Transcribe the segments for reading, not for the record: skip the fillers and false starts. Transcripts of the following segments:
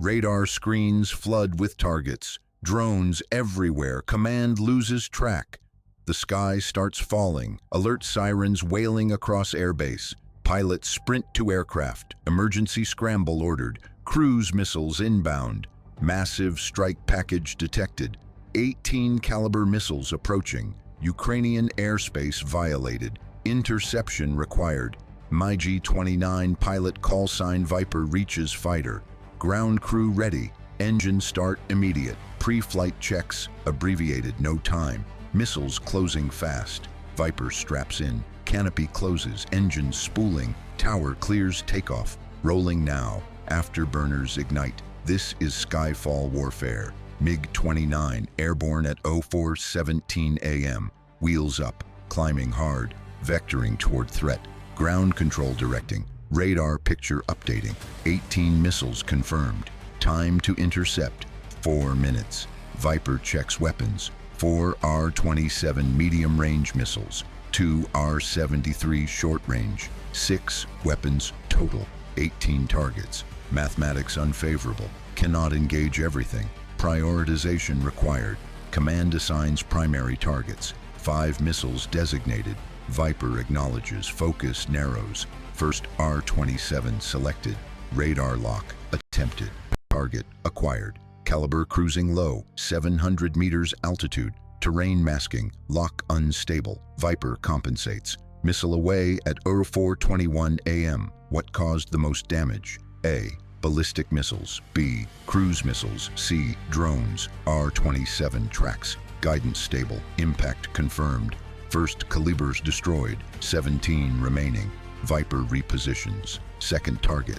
Radar screens flood with targets. Drones everywhere. Command loses track. The sky starts falling. Alert sirens wailing across airbase. Pilots sprint to aircraft. Emergency scramble ordered. Cruise missiles inbound. Massive strike package detected. 18 caliber missiles approaching. Ukrainian airspace violated. Interception required. MiG-29 pilot call sign Viper reaches fighter. Ground crew ready. Engine start immediate. Pre-flight checks abbreviated, no time. Missiles closing fast. Viper straps in. Canopy closes. Engine spooling. Tower clears takeoff. Rolling now. Afterburners ignite. This is Skyfall warfare. MiG-29 airborne at 04:17 a.m. Wheels up. Climbing hard. Vectoring toward threat. Ground control directing. Radar picture updating. 18 missiles confirmed. Time to intercept. 4 minutes. Viper checks weapons. 4 R-27 medium-range missiles. 2 R-73 short-range. 6 weapons total. 18 targets. Mathematics unfavorable. Cannot engage everything. Prioritization required. Command assigns primary targets. 5 missiles designated. Viper acknowledges. Focus narrows. First R-27 selected. Radar lock attempted. Target acquired. Caliber cruising low. 700 meters altitude. Terrain masking. Lock unstable. Viper compensates. Missile away at 04:21 a.m. What caused the most damage? A. Ballistic missiles. B. Cruise missiles. C. Drones. R-27 tracks. Guidance stable. Impact confirmed. First calibers destroyed. 17 remaining. Viper repositions. Second target.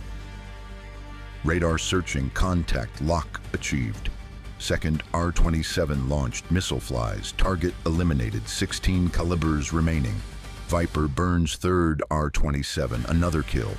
Radar searching. Contact lock achieved. Second R-27 launched. Missile flies. Target eliminated. 16 calibers remaining. Viper burns third R-27. Another kill.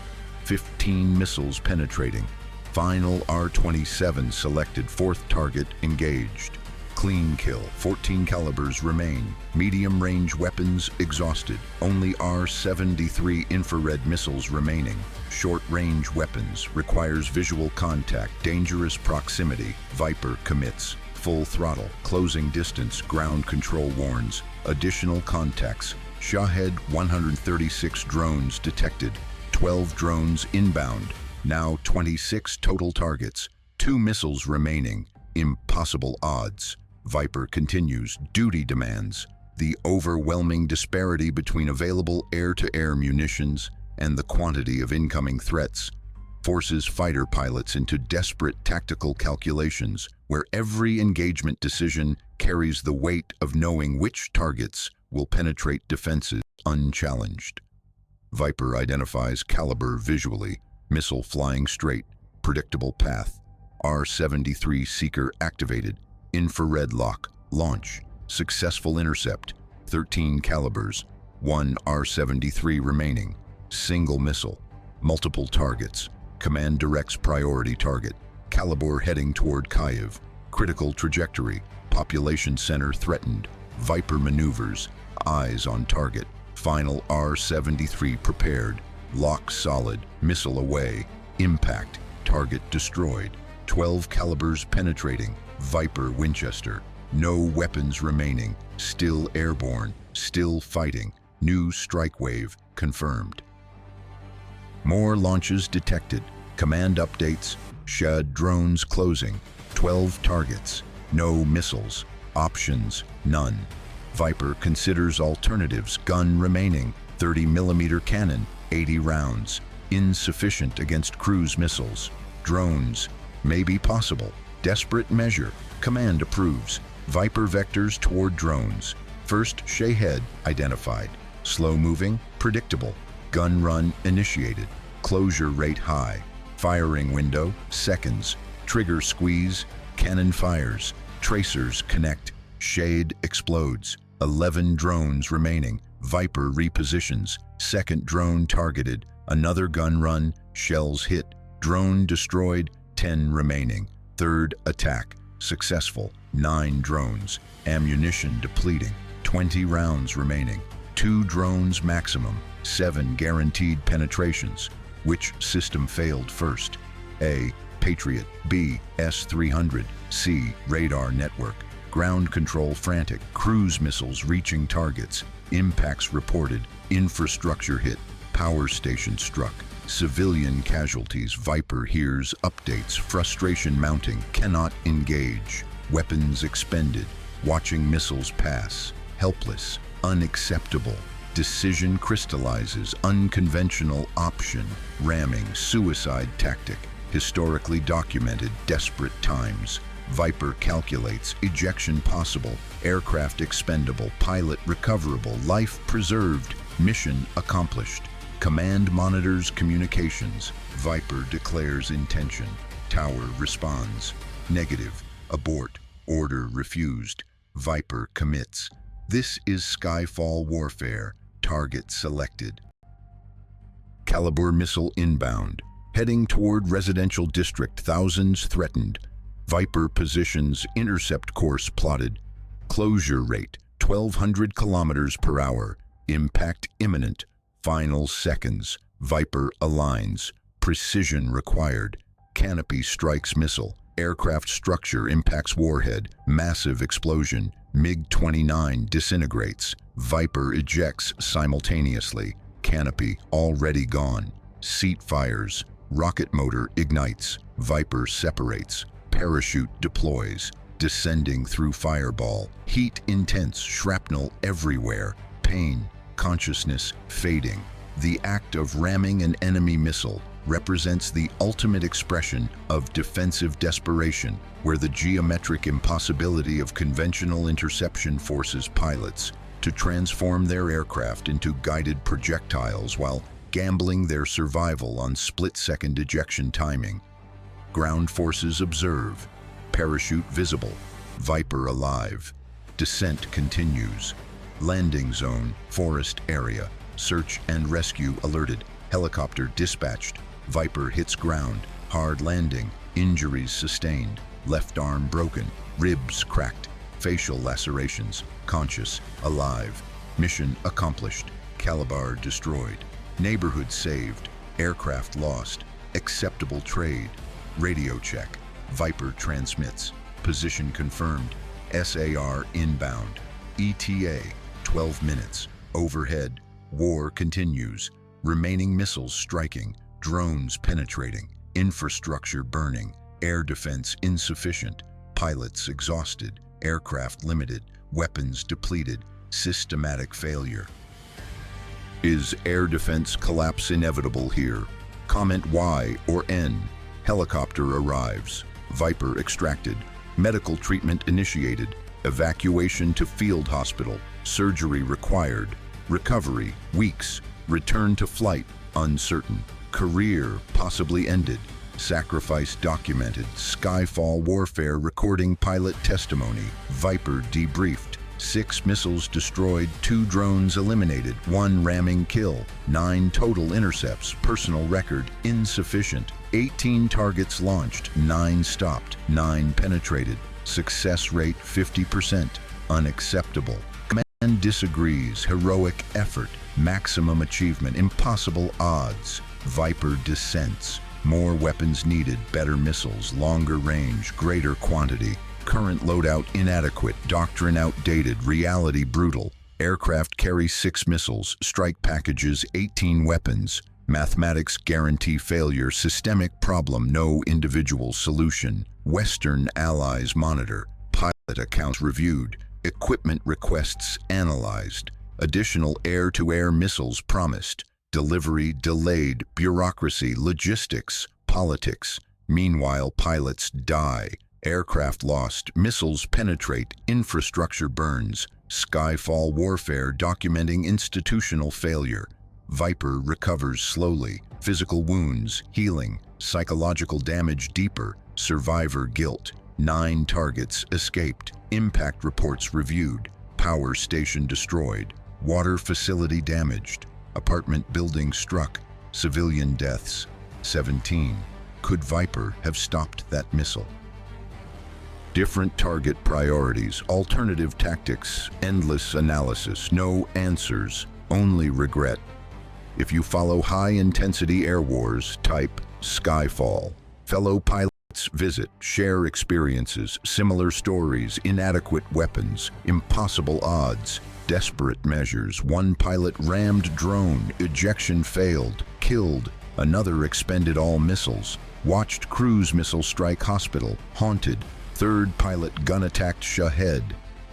15 missiles penetrating. Final R-27 selected. Fourth target engaged. Clean kill. 14 calibers remain. Medium-range weapons exhausted. Only R-73 infrared missiles remaining. Short-range weapons. Requires visual contact. Dangerous proximity. Viper commits. Full throttle. Closing distance. Ground control warns. Additional contacts. Shahed 136 drones detected. 12 drones inbound. Now 26 total targets. 2 missiles remaining. Impossible odds. Viper continues. Duty demands. The overwhelming disparity between available air-to-air munitions and the quantity of incoming threats forces fighter pilots into desperate tactical calculations where every engagement decision carries the weight of knowing which targets will penetrate defenses unchallenged. Viper identifies caliber visually. Missile flying straight. Predictable path. R-73 seeker activated. Infrared lock. Launch. Successful intercept. 13 calibers. 1 R-73 remaining. Single missile. Multiple targets. Command directs priority target. Caliber heading toward Kyiv. Critical trajectory. Population center threatened. Viper maneuvers. Eyes on target. Final R-73 prepared. Lock solid. Missile away. Impact. Target destroyed. 12 calibers penetrating. Viper Winchester. No weapons remaining. Still airborne. Still fighting. New strike wave confirmed. More launches detected. Command updates. Shahed drones closing. 12 targets. No missiles. Options none. Viper considers alternatives. Gun remaining. 30mm cannon. 80 rounds. Insufficient against cruise missiles. Drones. May be possible. Desperate measure. Command approves. Viper vectors toward drones. First Shahed identified. Slow moving, predictable. Gun run initiated. Closure rate high. Firing window, seconds. Trigger squeeze. Cannon fires. Tracers connect. Shade explodes. 11 drones remaining. Viper repositions. Second drone targeted. Another gun run. Shells hit. Drone destroyed. 10 remaining. Third attack. Successful. 9 drones. Ammunition depleting. 20 rounds remaining. 2 drones maximum. 7 guaranteed penetrations. Which system failed first? A. Patriot, B, S-300, C, radar network. Ground control frantic, cruise missiles reaching targets. Impacts reported, infrastructure hit, power station struck. Civilian casualties, Viper hears updates, frustration mounting, cannot engage. Weapons expended, watching missiles pass, helpless, unacceptable. Decision crystallizes, unconventional option, ramming, suicide tactic, historically documented, desperate times. Viper calculates, ejection possible, aircraft expendable, pilot recoverable, life preserved, mission accomplished. Command monitors communications. Viper declares intention. Tower responds. Negative. Abort. Order refused. Viper commits. This is Skyfall warfare. Target selected. Caliber missile inbound. Heading toward residential district. Thousands threatened. Viper positions. Intercept course plotted. Closure rate 1,200 kilometers per hour. Impact imminent. Final seconds. Viper aligns. Precision required. Canopy strikes missile. Aircraft structure impacts warhead. Massive explosion. MiG-29 disintegrates. Viper ejects simultaneously. Canopy already gone. Seat fires. Rocket motor ignites. Viper separates. Parachute deploys. Descending through fireball. Heat intense. Shrapnel everywhere. Pain. Consciousness fading. The act of ramming an enemy missile represents the ultimate expression of defensive desperation, where the geometric impossibility of conventional interception forces pilots to transform their aircraft into guided projectiles while gambling their survival on split-second ejection timing. Ground forces observe. Parachute visible. Viper alive. Descent continues. Landing zone, forest area. Search and rescue alerted. Helicopter dispatched. Viper hits ground. Hard landing. Injuries sustained. Left arm broken. Ribs cracked. Facial lacerations. Conscious. Alive. Mission accomplished. Caliber destroyed. Neighborhood saved. Aircraft lost. Acceptable trade. Radio check. Viper transmits. Position confirmed. SAR inbound. ETA 12 minutes. Overhead. War continues. Remaining missiles striking. Drones penetrating. Infrastructure burning. Air defense insufficient. Pilots exhausted. Aircraft limited. Weapons depleted. Systematic failure. Is air defense collapse inevitable here? Comment Y or N. Helicopter arrives. Viper extracted. Medical treatment initiated. Evacuation to field hospital. Surgery required. Recovery, weeks. Return to flight, uncertain. Career, possibly ended. Sacrifice documented. Skyfall warfare recording pilot testimony. Viper debriefed. 6 missiles destroyed, 2 drones eliminated, 1 ramming kill, 9 total intercepts, personal record insufficient. 18 targets launched, 9 stopped, 9 penetrated. Success rate 50%. Unacceptable. Command disagrees. Heroic effort. Maximum achievement. Impossible odds. Viper dissents. More weapons needed. Better missiles. Longer range. Greater quantity. Current loadout inadequate. Doctrine outdated. Reality brutal. Aircraft carry 6 missiles. Strike packages 18 weapons. Mathematics guarantee failure. Systemic problem. No individual solution. Western allies monitor. Pilot accounts reviewed. Equipment requests analyzed. Additional air-to-air missiles promised. Delivery delayed. Bureaucracy, logistics, politics. Meanwhile, pilots die. Aircraft lost. Missiles penetrate. Infrastructure burns. Skyfall warfare documenting institutional failure. Viper recovers slowly. Physical wounds, healing. Psychological damage deeper. Survivor guilt. 9 targets escaped. Impact reports reviewed. Power station destroyed. Water facility damaged. Apartment building struck. Civilian deaths 17. Could Viper have stopped that missile? Different target priorities, alternative tactics, endless analysis, no answers, only regret. If you follow high-intensity air wars, type Skyfall. Fellow pilots visit, share experiences, similar stories, inadequate weapons, impossible odds, desperate measures. One pilot rammed drone, ejection failed, killed. Another expended all missiles. Watched cruise missile strike hospital, haunted. Third pilot gun attacked Shahed.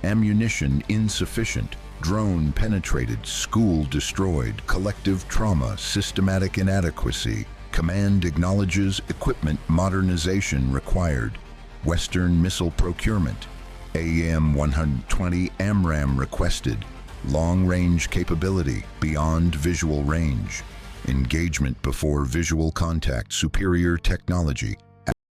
Ammunition insufficient. Drone penetrated, school destroyed, collective trauma, systematic inadequacy. Command acknowledges equipment modernization required. Western missile procurement. AM-120 AMRAAM requested. Long-range capability beyond visual range. Engagement before visual contact. Superior technology.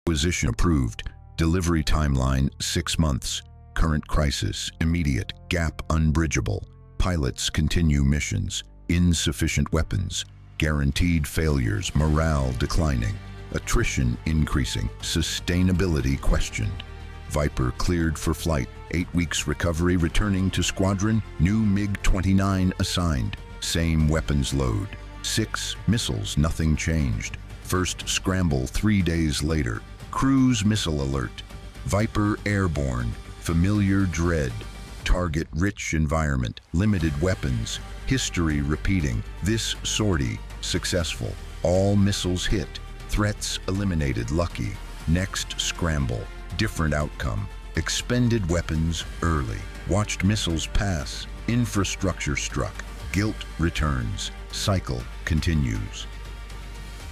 Acquisition approved. Delivery timeline 6 months. Current crisis immediate. Gap unbridgeable. Pilots continue missions. Insufficient weapons. Guaranteed failures. Morale declining. Attrition increasing. Sustainability questioned. Viper cleared for flight. 8 weeks recovery. Returning to squadron. New MiG-29 assigned. Same weapons load. 6 missiles. Nothing changed. First scramble 3 days later. Cruise missile alert. Viper airborne. Familiar dread. Target-rich environment. Limited weapons. History repeating. This sortie successful. All missiles hit. Threats eliminated. Lucky. Next scramble. Different outcome. Expended weapons early. Watched missiles pass. Infrastructure struck. Guilt returns. Cycle continues.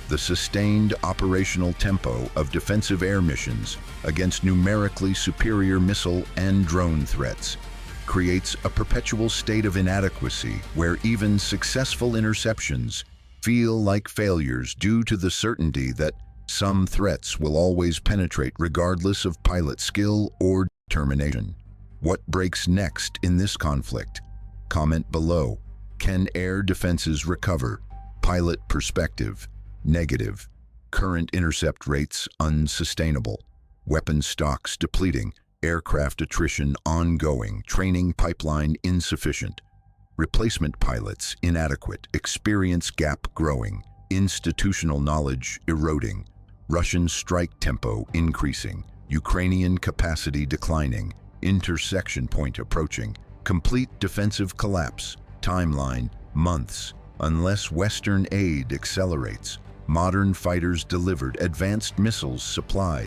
The sustained operational tempo of defensive air missions against numerically superior missile and drone threats creates a perpetual state of inadequacy where even successful interceptions feel like failures due to the certainty that some threats will always penetrate regardless of pilot skill or determination. What breaks next in this conflict? Comment below. Can air defenses recover? Pilot perspective. Negative. Current intercept rates unsustainable. Weapon stocks depleting. Aircraft attrition ongoing. Training pipeline insufficient. Replacement pilots inadequate. Experience gap growing. Institutional knowledge eroding. Russian strike tempo increasing. Ukrainian capacity declining. Intersection point approaching. Complete defensive collapse. Timeline, months. Unless Western aid accelerates. Modern fighters delivered. Advanced missiles supplied.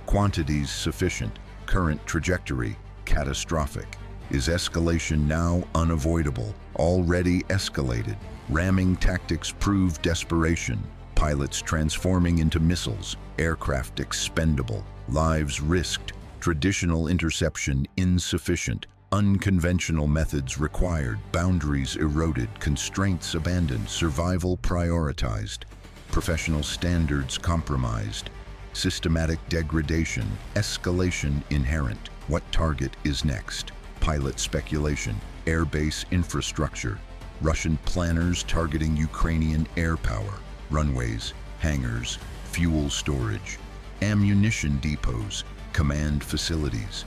Quantities sufficient. Current trajectory, catastrophic. Is escalation now unavoidable? Already escalated. Ramming tactics prove desperation. Pilots transforming into missiles. Aircraft expendable. Lives risked. Traditional interception insufficient. Unconventional methods required. Boundaries eroded. Constraints abandoned. Survival prioritized. Professional standards compromised. Systematic degradation. Escalation inherent. What target is next? Pilot speculation. Airbase infrastructure. Russian planners targeting Ukrainian air power. Runways, hangars, fuel storage. Ammunition depots. Command facilities.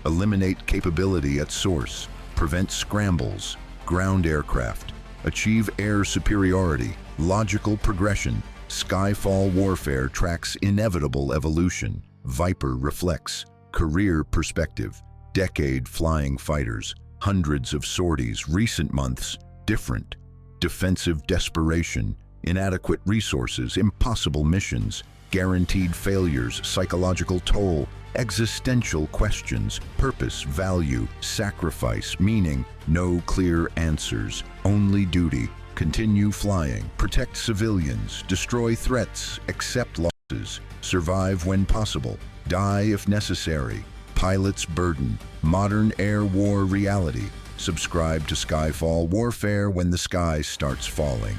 Eliminate capability at source. Prevent scrambles. Ground aircraft. Achieve air superiority. Logical progression. Skyfall warfare tracks inevitable evolution. Viper reflects. Career perspective. Decade flying fighters. Hundreds of sorties. Recent months. Different. Defensive desperation. Inadequate resources. Impossible missions. Guaranteed failures. Psychological toll. Existential questions. Purpose, value, sacrifice, meaning. No clear answers. Only duty. Continue flying. Protect civilians. Destroy threats. Accept losses. Survive when possible. Die if necessary. Pilot's burden. Modern air war reality. Subscribe to Skyfall Warfare when the sky starts falling.